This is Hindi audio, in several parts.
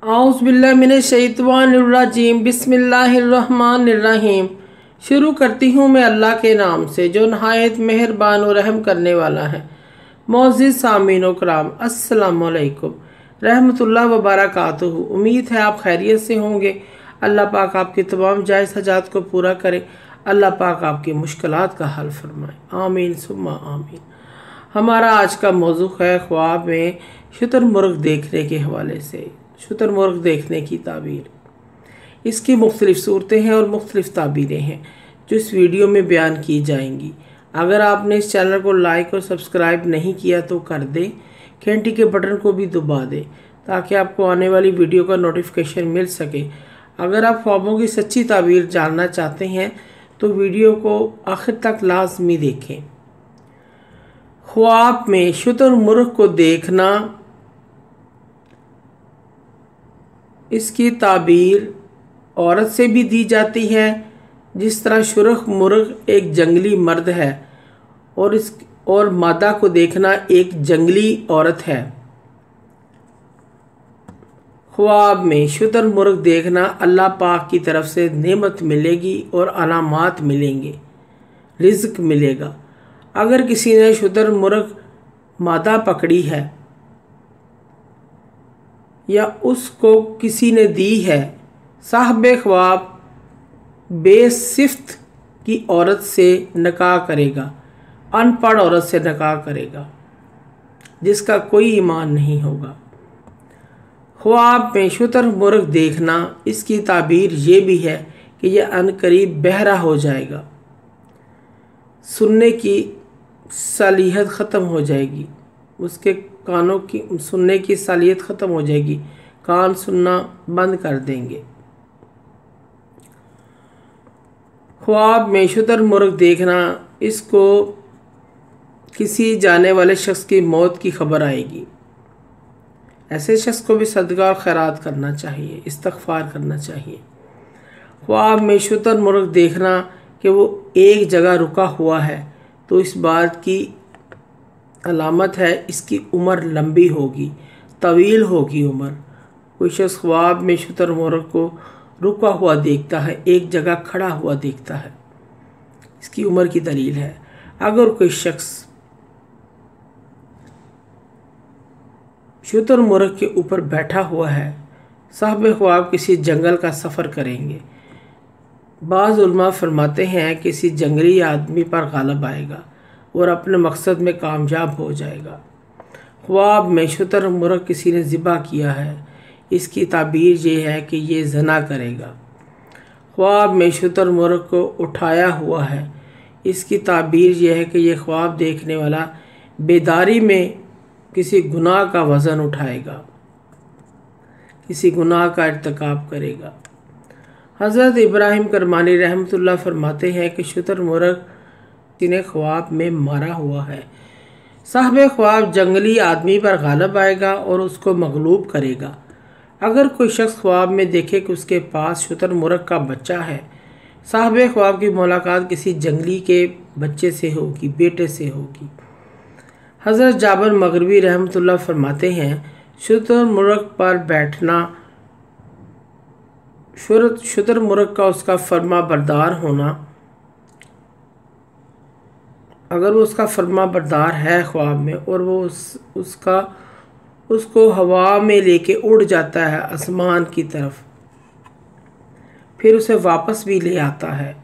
औज़ुबिल्लाहिमिनश्शैतानिर्रजीम बिस्मिल्लाहिर्रहमानिर्रहीम। शुरू करती हूँ मैं अल्लाह के नाम से जो नहायत मेहरबान और रहम करने वाला है। मोअज़्ज़िज़ सामीन व कराम, अस्सलामु अलैकुम रहमतुल्लाह व बरकातुहू। उम्मीद है आप खैरियत से होंगे। अल्लाह पाक आपकी तमाम जायज़ हजात को पूरा करे। अल्लाह पाक आपकी मुश्किलात का हल फरमाए। आमीन सुम्मा आमीन। हमारा आज का मौजू है ख्वाब में शुतुरमुर्ग देखने के हवाले से। शुतुरमुर्ग देखने की ताबीर, इसकी मुख्तलिफ़ सूरतें हैं और मुख्तलिफ़ ताबीरें हैं जो इस वीडियो में बयान की जाएंगी। अगर आपने इस चैनल को लाइक और सब्सक्राइब नहीं किया तो कर दें, घंटी के बटन को भी दबा दें ताकि आपको आने वाली वीडियो का नोटिफिकेशन मिल सके। अगर आप ख्वाबों की सच्ची ताबीर जानना चाहते हैं तो वीडियो को आखिर तक लाजमी देखें। ख्वाब में शुतुरमुर्ग को देखना, इसकी ताबीर औरत से भी दी जाती है। जिस तरह शुतुरमुर्ग एक जंगली मर्द है और मादा को देखना एक जंगली औरत है। ख्वाब में शुतुरमुर्ग देखना अल्लाह पाक की तरफ से नेमत मिलेगी और अलामात मिलेंगे, रिज़्क मिलेगा। अगर किसी ने शुतुरमुर्ग मादा पकड़ी है या उसको किसी ने दी है, साहिब ख्वाब बेसिफ्त की औरत से निकाह करेगा, अनपढ़ औरत से निकाह करेगा जिसका कोई ईमान नहीं होगा। ख्वाब में शुतुरमुर्ग देखना, इसकी ताबीर ये भी है कि यह अनकरीब बहरा हो जाएगा, सुनने की सालियत ख़त्म हो जाएगी, उसके कानों की सुनने की सालियत ख़त्म हो जाएगी, कान सुनना बंद कर देंगे। ख्वाब में शुतुरमुर्ग देखना, इसको किसी जाने वाले शख्स की मौत की खबर आएगी। ऐसे शख्स को भी सदका और खैरात करना चाहिए, इस्तग़फ़ार करना चाहिए। ख्वाब में शुतुरमुर्ग देखना कि वो एक जगह रुका हुआ है तो इस बात की अलामत है इसकी उम्र लंबी होगी, तवील होगी उम्र। कोई शख्स ख्वाब में शुतुरमुर्ग को रुका हुआ देखता है, एक जगह खड़ा हुआ देखता है, इसकी उम्र की दलील है। अगर कोई शख्स शुतुरमुर्ग के ऊपर बैठा हुआ है, साहिब ख्वाब किसी जंगल का सफ़र करेंगे। बाज़ उलमा फरमाते हैं किसी जंगली आदमी पर गालिब आएगा और अपने मकसद में कामयाब हो जाएगा। ख्वाब में शुतुरमुर्ग किसी ने ज़िबा किया है, इसकी ताबीर ये है कि ये ज़ना करेगा। ख्वाब में शुतुरमुर्ग को उठाया हुआ है, इसकी ताबीर ये है कि ये ख्वाब देखने वाला बेदारी में किसी गुनाह का वज़न उठाएगा, किसी गुनाह का इर्तिकाब करेगा। हज़रत इब्राहिम करमानी रहमतुल्लाह फरमाते हैं कि शुतुरमुर्ग ने ख्वाब में मारा हुआ है। साहिब ख्वाब जंगली आदमी पर गालिब आएगा और उसको मगलूब करेगा। अगर कोई शख्स ख्वाब में देखे कि उसके पास शुतुरमुर्ग का बच्चा है, साहिब ख्वाब की मुलाकात किसी जंगली के बच्चे से होगी, बेटे से होगी। हज़रत जाबिर मग़रिबी रहमतुल्लाह फरमाते हैं शुतुरमुर्ग पर बैठना, शुतुरमुर्ग का उसका फर्मा बरदार होना, अगर वो उसका फर्मा बरदार है ख्वाब में और वो उसको हवा में लेके उड़ जाता है आसमान की तरफ, फिर उसे वापस भी ले आता है।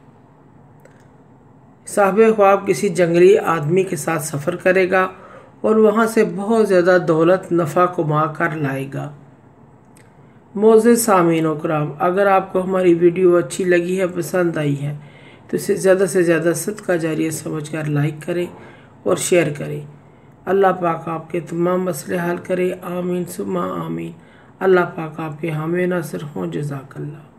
साहिब ख्वाब किसी जंगली आदमी के साथ सफ़र करेगा और वहाँ से बहुत ज़्यादा दौलत नफ़ा कमा कर लाएगा। मोअज़्ज़िज़ सामीन व कराम, अगर आपको हमारी वीडियो अच्छी लगी है, पसंद आई है तो इसे ज़्यादा से ज़्यादा सदका जारिया समझकर लाइक करें और शेयर करें। अल्लाह पाक आपके तमाम मसले हल करे। आमीन सुम्मा आमीन। अल्लाह पाक आपके हामी नासिर हों। जज़ाकल्लाह।